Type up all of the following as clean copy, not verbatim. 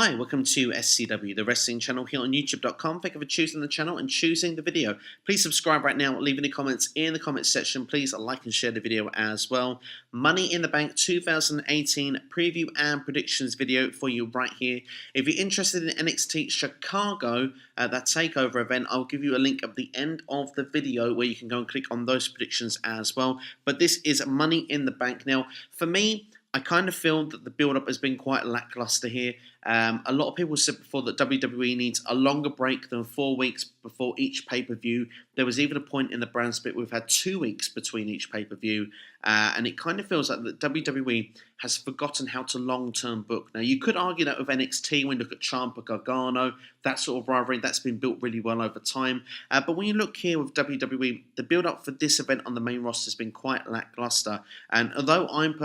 Hi, welcome to SCW, the wrestling channel here on YouTube.com. Thank you for choosing the channel and choosing the video. Please subscribe right now, leave any comments in the comments section. Please like and share the video as well. Money in the Bank 2018 preview and predictions video for you right here. If you're interested in NXT Chicago, that takeover event, I'll give you a link at the end of the video where you can go and click on those predictions as well. But this is Money in the Bank. Now, for me, I kind of feel that the build-up has been quite lackluster here. A lot of people said before that WWE needs a longer break than 4 weeks before each pay-per-view. There was even a point in the brand split where we've had 2 weeks between each pay-per-view. And it kind of feels like that WWE has forgotten how to long-term book. Now, you could argue that with NXT when you look at Ciampa, Gargano, that sort of rivalry, that's been built really well over time. But when you look here with WWE, the build-up for this event on the main roster has been quite lackluster. And although I'm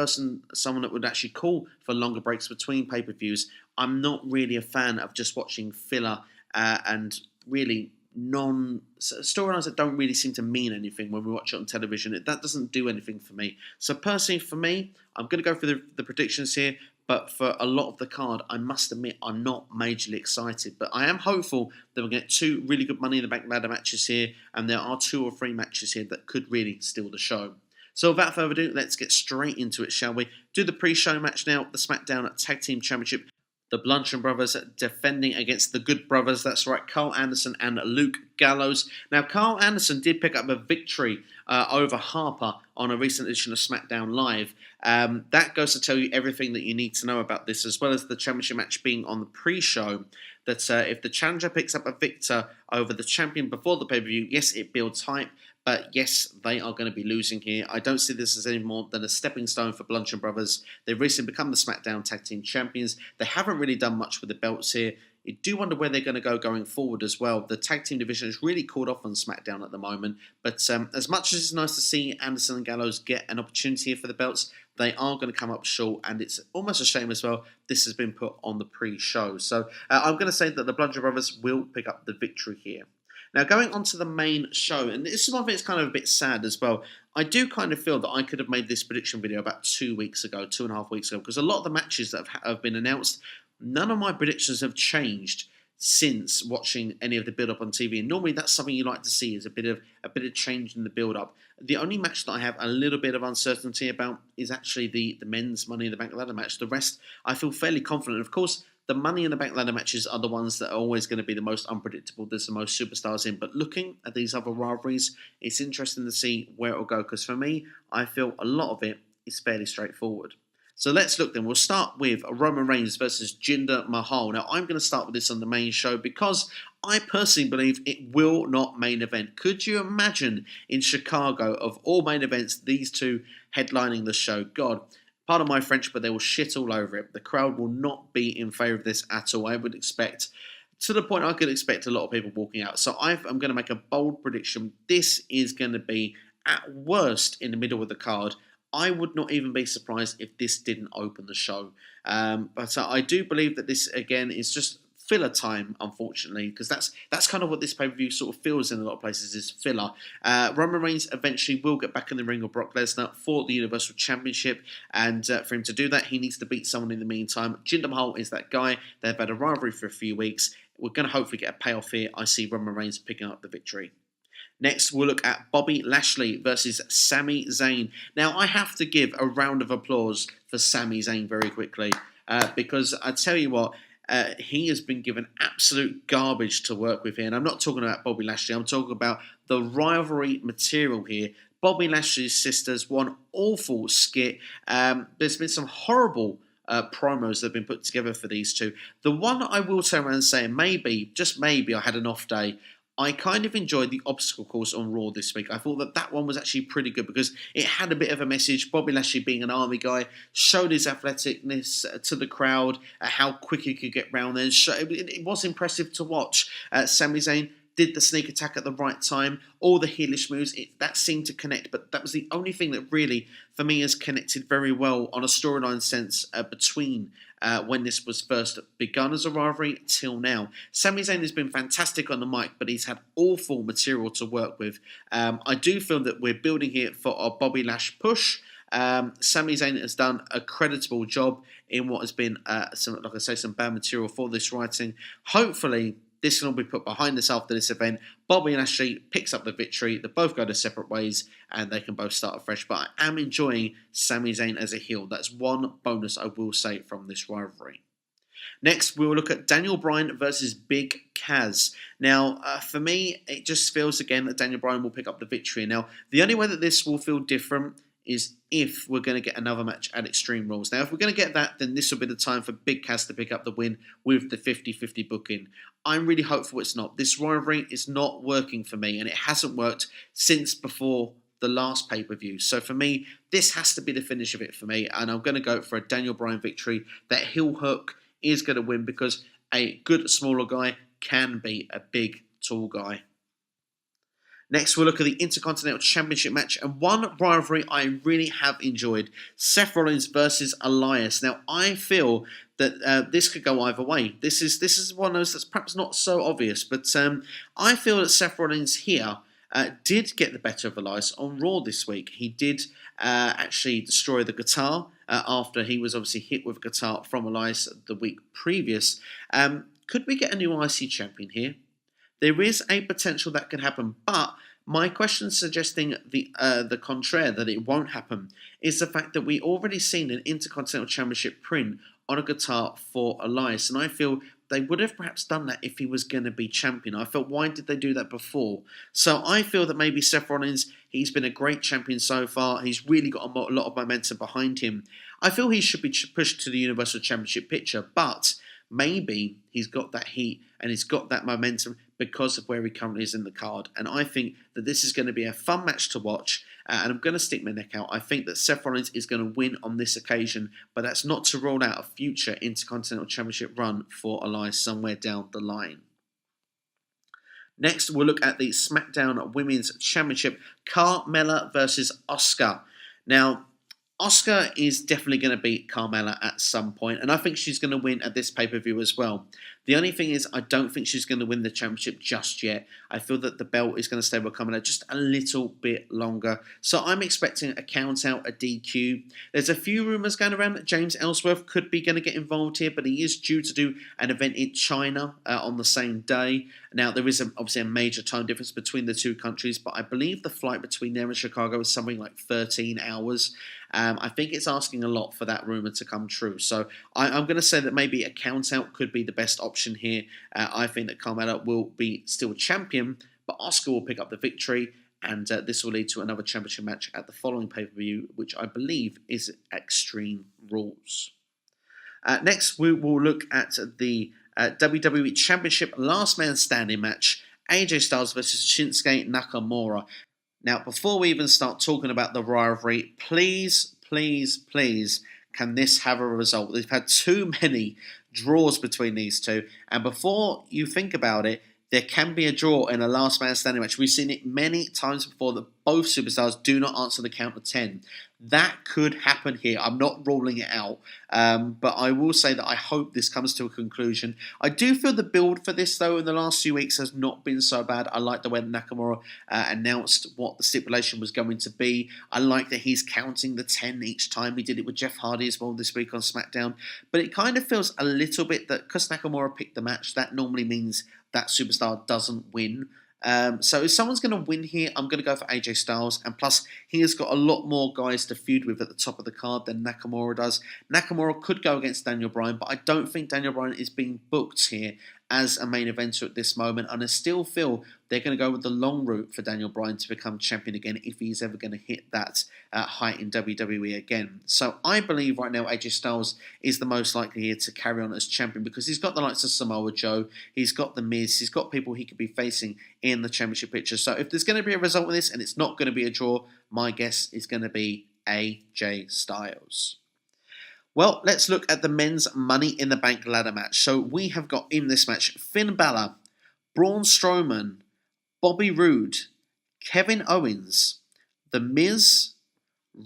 someone that would actually call for longer breaks between pay-per-views, I'm not really a fan of just watching filler and really storylines that don't really seem to mean anything when we watch it on television. That doesn't do anything for me. So personally, for me, I'm going to go for the predictions here. But for a lot of the card, I must admit, I'm not majorly excited. But I am hopeful that we'll get 2 really good Money in the Bank ladder matches here. And there are 2 or 3 matches here that could really steal the show. So without further ado, let's get straight into it, shall we? Do the pre-show match now, the SmackDown Tag Team Championship. The Bludgeon Brothers defending against the Good Brothers. That's right, Carl Anderson and Luke Gallows. Now, Carl Anderson did pick up a victory over Harper on a recent edition of SmackDown Live. That goes to tell you everything that you need to know about this, as well as the championship match being on the pre-show. That if the challenger picks up a victor over the champion before the pay-per-view, yes, it builds hype. But yes, they are going to be losing here. I don't see this as any more than a stepping stone for Bludgeon Brothers. They've recently become the SmackDown Tag Team Champions. They haven't really done much with the belts here. You do wonder where they're going to go going forward as well. The tag team division is really caught off on SmackDown at the moment. But as much as it's nice to see Anderson and Gallows get an opportunity here for the belts, they are going to come up short. And it's almost a shame as well, this has been put on the pre-show. So I'm going to say that the Bludgeon Brothers will pick up the victory here. Now, going on to the main show, and this is one thing that's kind of a bit sad as well. I do kind of feel that I could have made this prediction video about 2 weeks ago, 2.5 weeks ago, because a lot of the matches that have been announced, none of my predictions have changed since watching any of the build-up on TV. And normally that's something you like to see, is a bit of change in the build-up. The only match that I have a little bit of uncertainty about is actually the men's Money in the Bank ladder match. The rest, I feel fairly confident. Of course, the Money in the Bank ladder matches are the ones that are always going to be the most unpredictable. There's the most superstars in. But looking at these other rivalries, it's interesting to see where it will go. Because for me, I feel a lot of it is fairly straightforward. So let's look then. We'll start with Roman Reigns versus Jinder Mahal. Now, I'm going to start with this on the main show because I personally believe it will not main event. Could you imagine in Chicago, of all main events, these two headlining the show? God, pardon my French, but they will shit all over it. The crowd will not be in favour of this at all. I would expect, to the point I could expect a lot of people walking out. So I'm going to make a bold prediction. This is going to be, at worst, in the middle of the card. I would not even be surprised if this didn't open the show. But I do believe that this, again, is just filler time, unfortunately, because that's kind of what this pay-per-view sort of feels in a lot of places, is filler. Roman Reigns eventually will get back in the ring with Brock Lesnar for the Universal Championship, and for him to do that, he needs to beat someone in the meantime. Jinder Mahal is that guy. They've had a rivalry for a few weeks. We're going to hopefully get a payoff here. I see Roman Reigns picking up the victory. Next, we'll look at Bobby Lashley versus Sami Zayn. Now, I have to give a round of applause for Sami Zayn very quickly, because I tell you what, he has been given absolute garbage to work with here. And I'm not talking about Bobby Lashley, I'm talking about the rivalry material here. Bobby Lashley's sisters, one awful skit. There's been some horrible promos that have been put together for these two. The one I will turn around and say, maybe, just maybe, I had an off day. I kind of enjoyed the obstacle course on Raw this week. I thought that one was actually pretty good because it had a bit of a message. Bobby Lashley, being an army guy, showed his athleticness to the crowd, how quick he could get round there. It was impressive to watch. Sami Zayn did the sneak attack at the right time. All the heelish moves, that seemed to connect. But that was the only thing that really, for me, has connected very well on a storyline sense between when this was first begun as a rivalry till now. Sami Zayn has been fantastic on the mic, but he's had awful material to work with. I do feel that we're building here for a Bobby Lash push. Sami Zayn has done a creditable job in what has been, some bad material for this writing. Hopefully, this can all be put behind us after this event. Bobby and Lashley picks up the victory. They both go their separate ways, and they can both start afresh. But I am enjoying Sami Zayn as a heel. That's one bonus I will say from this rivalry. Next, we will look at Daniel Bryan versus Big Kaz. Now, for me, it just feels again that Daniel Bryan will pick up the victory. Now, the only way that this will feel different is if we're going to get another match at Extreme Rules. Now, if we're going to get that, then this will be the time for Big Kaz to pick up the win with the 50-50 booking. I'm really hopeful it's not. This rivalry is not working for me, and it hasn't worked since before the last pay-per-view. So for me, this has to be the finish of it for me, and I'm going to go for a Daniel Bryan victory. That heel hook is going to win because a good smaller guy can be a big tall guy. Next, we'll look at the Intercontinental Championship match, and one rivalry I really have enjoyed: Seth Rollins versus Elias. Now, I feel that this could go either way. This is one of those that's perhaps not so obvious, but I feel that Seth Rollins here did get the better of Elias on Raw this week. He did actually destroy the guitar after he was obviously hit with a guitar from Elias the week previous. Could we get a new IC champion here? There is a potential that could happen, but my question suggesting the contraire, that it won't happen, is the fact that we already seen an Intercontinental Championship print on a guitar for Elias, and I feel they would have perhaps done that if he was going to be champion. I felt, why did they do that before? So I feel that maybe Seth Rollins, he's been a great champion so far. He's really got a lot of momentum behind him. I feel he should be pushed to the Universal Championship picture, but maybe he's got that heat and he's got that momentum because of where he currently is in the card. And I think that this is going to be a fun match to watch, and I'm going to stick my neck out. I think that Seth Rollins is going to win on this occasion, but that's not to rule out a future Intercontinental Championship run for Elias somewhere down the line. Next, we'll look at the SmackDown Women's Championship, Carmella versus Asuka. Now, Asuka is definitely going to beat Carmella at some point, and I think she's going to win at this pay-per-view as well. The only thing is, I don't think she's going to win the championship just yet. I feel that the belt is going to stay with Carmella just a little bit longer. So I'm expecting a count-out, a DQ. There's a few rumours going around that James Ellsworth could be going to get involved here, but he is due to do an event in China on the same day. Now, there is obviously a major time difference between the two countries, but I believe the flight between there and Chicago is something like 13 hours. I think it's asking a lot for that rumour to come true. So I'm going to say that maybe a count-out could be the best option here. I think that Carmella will be still champion, but Asuka will pick up the victory, and this will lead to another championship match at the following pay-per-view, which I believe is Extreme Rules. Next, we will look at the WWE Championship Last Man Standing match, AJ Styles versus Shinsuke Nakamura. Now, before we even start talking about the rivalry, please, can this have a result? They've had too many draws between these two, and before you think about it, there can be a draw in a last man standing match. We've seen it many times before that both superstars do not answer the count of 10. That could happen here. I'm not ruling it out, but I will say that I hope this comes to a conclusion. I do feel the build for this, though, in the last few weeks has not been so bad. I like the way that Nakamura announced what the stipulation was going to be. I like that he's counting the 10 each time. He did it with Jeff Hardy as well this week on SmackDown. But it kind of feels a little bit that because Nakamura picked the match, that normally means that superstar doesn't win. So if someone's going to win here, I'm going to go for AJ Styles. And plus, he has got a lot more guys to feud with at the top of the card than Nakamura does. Nakamura could go against Daniel Bryan, but I don't think Daniel Bryan is being booked here as a main eventer at this moment. And I still feel they're going to go with the long route for Daniel Bryan to become champion again if he's ever going to hit that height in WWE again. So I believe right now AJ Styles is the most likely here to carry on as champion because he's got the likes of Samoa Joe, he's got The Miz, he's got people he could be facing in the championship picture. So if there's going to be a result in this and it's not going to be a draw, my guess is going to be AJ Styles. Well, let's look at the men's Money in the Bank ladder match. So we have got in this match Finn Balor, Braun Strowman, Bobby Roode, Kevin Owens, The Miz,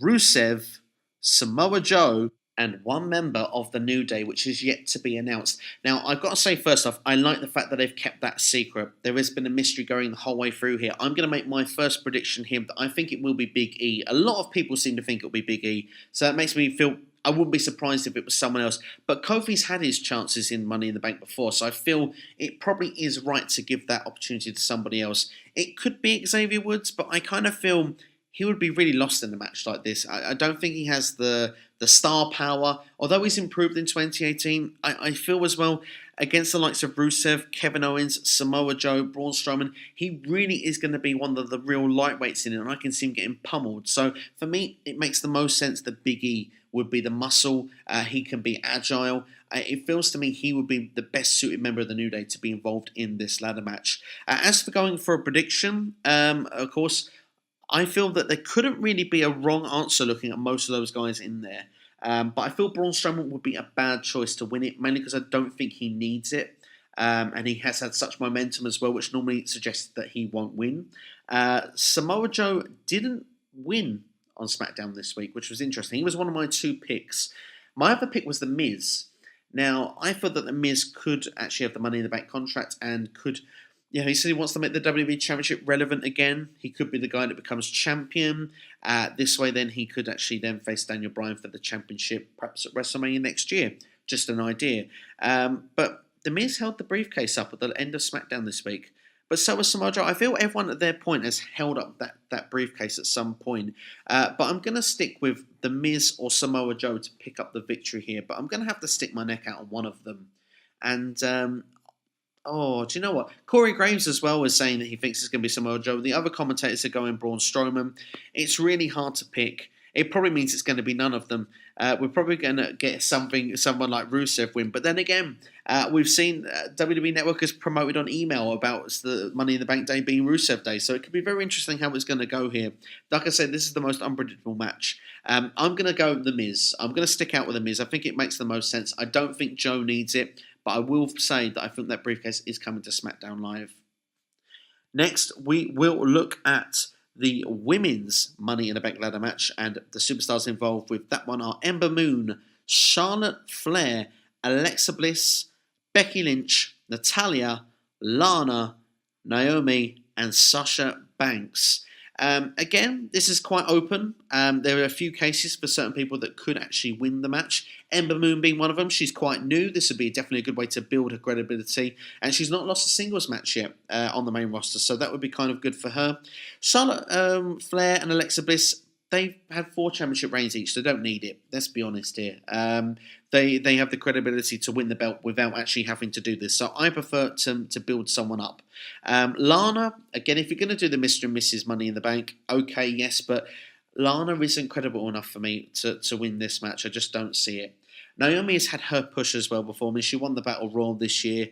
Rusev, Samoa Joe, and one member of the New Day, which is yet to be announced. Now, I've got to say, first off, I like the fact that they've kept that secret. There has been a mystery going the whole way through here. I'm going to make my first prediction here that I think it will be Big E. A lot of people seem to think it'll be Big E, so that makes me feel I wouldn't be surprised if it was someone else. But Kofi's had his chances in Money in the Bank before, so I feel it probably is right to give that opportunity to somebody else. It could be Xavier Woods, but I kind of feel he would be really lost in a match like this. I don't think he has the star power. Although he's improved in 2018, I feel as well against the likes of Rusev, Kevin Owens, Samoa Joe, Braun Strowman, he really is going to be one of the real lightweights in it, and I can see him getting pummeled. So for me, it makes the most sense that Big E would be the muscle. He can be agile. It feels to me he would be the best suited member of the New Day to be involved in this ladder match. As for going for a prediction, of course, I feel that there couldn't really be a wrong answer looking at most of those guys in there. But I feel Braun Strowman would be a bad choice to win it, mainly because I don't think he needs it. And he has had such momentum as well, which normally suggests that he won't win. Samoa Joe didn't win on SmackDown this week, which was interesting. He was one of my two picks. My other pick was The Miz. Now, I thought that The Miz could actually have the Money in the Bank contract and could... Yeah, he said he wants to make the WWE Championship relevant again. He could be the guy that becomes champion. This way, then, he could actually then face Daniel Bryan for the championship, perhaps at WrestleMania next year. Just an idea. But The Miz held the briefcase up at the end of SmackDown this week. But so was Samoa Joe. I feel everyone at their point has held up that briefcase at some point. But I'm going to stick with The Miz or Samoa Joe to pick up the victory here. But I'm going to have to stick my neck out on one of them. And... oh, do you know what? Corey Graves as well was saying that he thinks it's going to be Samoa Joe. The other commentators are going Braun Strowman. It's really hard to pick. It probably means it's going to be none of them. We're probably going to get someone like Rusev win. But then again, we've seen WWE Network has promoted on email about the Money in the Bank Day being Rusev Day. So it could be very interesting how it's going to go here. Like I said, this is the most unpredictable match. I'm going to go The Miz. I'm going to stick out with The Miz. I think it makes the most sense. I don't think Joe needs it. But I will say that I think that briefcase is coming to SmackDown Live. Next, we will look at the women's Money in the Bank ladder match, and the superstars involved with that one are Ember Moon, Charlotte Flair, Alexa Bliss, Becky Lynch, Natalya, Lana, Naomi, and Sasha Banks. Again, this is quite open. There are a few cases for certain people that could actually win the match. Ember Moon being one of them. She's quite new. This would be definitely a good way to build her credibility. And she's not lost a singles match yet on the main roster, so that would be kind of good for her. Charlotte Flair and Alexa Bliss, they've had 4 championship reigns each. They don't need it. Let's be honest here. They have the credibility to win the belt without actually having to do this. So I prefer to build someone up. Lana, again, if you're going to do the Mr. and Mrs. Money in the Bank, okay, yes, but Lana isn't credible enough for me to win this match. I just don't see it. Naomi has had her push as well before. I mean, she won the Battle Royal this year.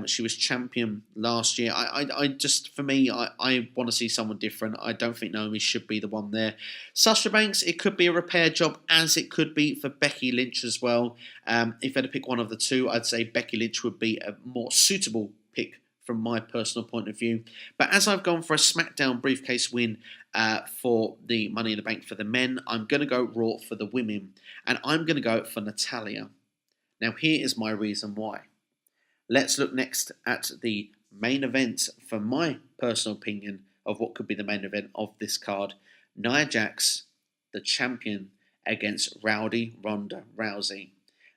She was champion last year. I just, for me, I want to see someone different. I don't think Naomi should be the one there. Sasha Banks, it could be a repair job, as it could be for Becky Lynch as well. If I had to pick one of the two, I'd say Becky Lynch would be a more suitable pick from my personal point of view. But as I've gone for a SmackDown briefcase win for the Money in the Bank for the men, I'm going to go Raw for the women. And I'm going to go for Natalya. Now, here is my reason why. Let's look next at the main event, for my personal opinion, of what could be the main event of this card. Nia Jax, the champion, against Rowdy Ronda Rousey.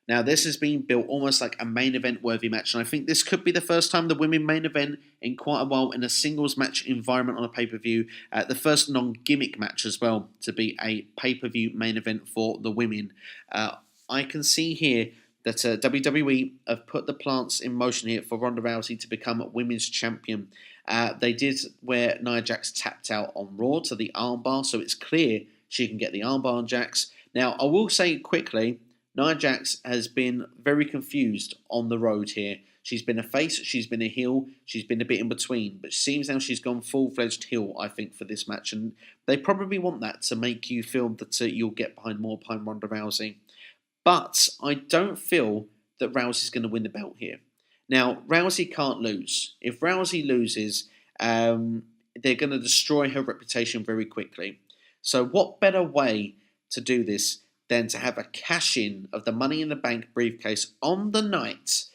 Now, this has been built almost like a main event worthy match, and I think this could be the first time the women main event in quite a while in a singles match environment on a pay-per-view. The first non-gimmick match as well to be a pay-per-view main event for the women. I can see here that WWE have put the plants in motion here for Ronda Rousey to become women's champion. They did where Nia Jax tapped out on Raw to the armbar, so it's clear she can get the armbar on Jax. Now, I will say quickly, Nia Jax has been very confused on the road here. She's been a face, she's been a heel, she's been a bit in between, but it seems now she's gone full-fledged heel, I think, for this match, and they probably want that to make you feel that you'll get behind Ronda Rousey. But I don't feel that Rousey's going to win the belt here. Now, Rousey can't lose. If Rousey loses, they're going to destroy her reputation very quickly. So what better way to do this then to have a cash-in of the Money in the Bank briefcase on the night,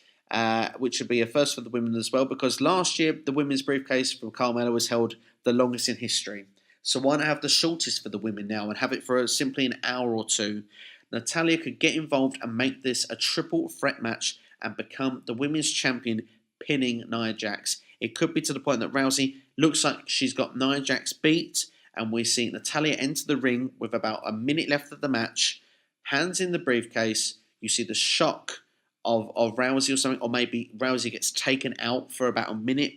which would be a first for the women as well, because last year the women's briefcase from Carmella was held the longest in history. So why not have the shortest for the women now and have it for simply an hour or two? Natalya could get involved and make this a triple threat match and become the women's champion, pinning Nia Jax. It could be to the point that Rousey looks like she's got Nia Jax beat, and we see Natalya enter the ring with about a minute left of the match, hands in the briefcase. You see the shock of Rousey or something, or maybe Rousey gets taken out for about a minute,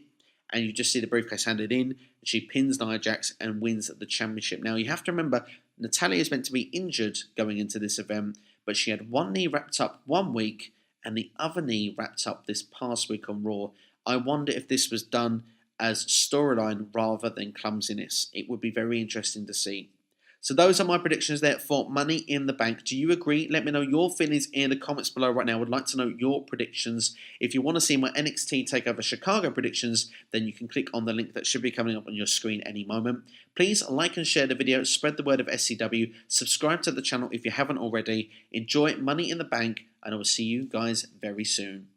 and you just see the briefcase handed in, and she pins Nia Jax and wins the championship. Now, you have to remember, Natalya is meant to be injured going into this event, but she had one knee wrapped up 1 week and the other knee wrapped up this past week on Raw. I wonder if this was done as storyline rather than clumsiness. It would be very interesting to see. So those are my predictions there for Money in the Bank. Do you agree? Let me know your feelings in the comments below right now. I would like to know your predictions. If you want to see my NXT TakeOver Chicago predictions, then you can click on the link that should be coming up on your screen any moment. Please like and share the video. Spread the word of SCW. Subscribe to the channel if you haven't already. Enjoy Money in the Bank, and I will see you guys very soon.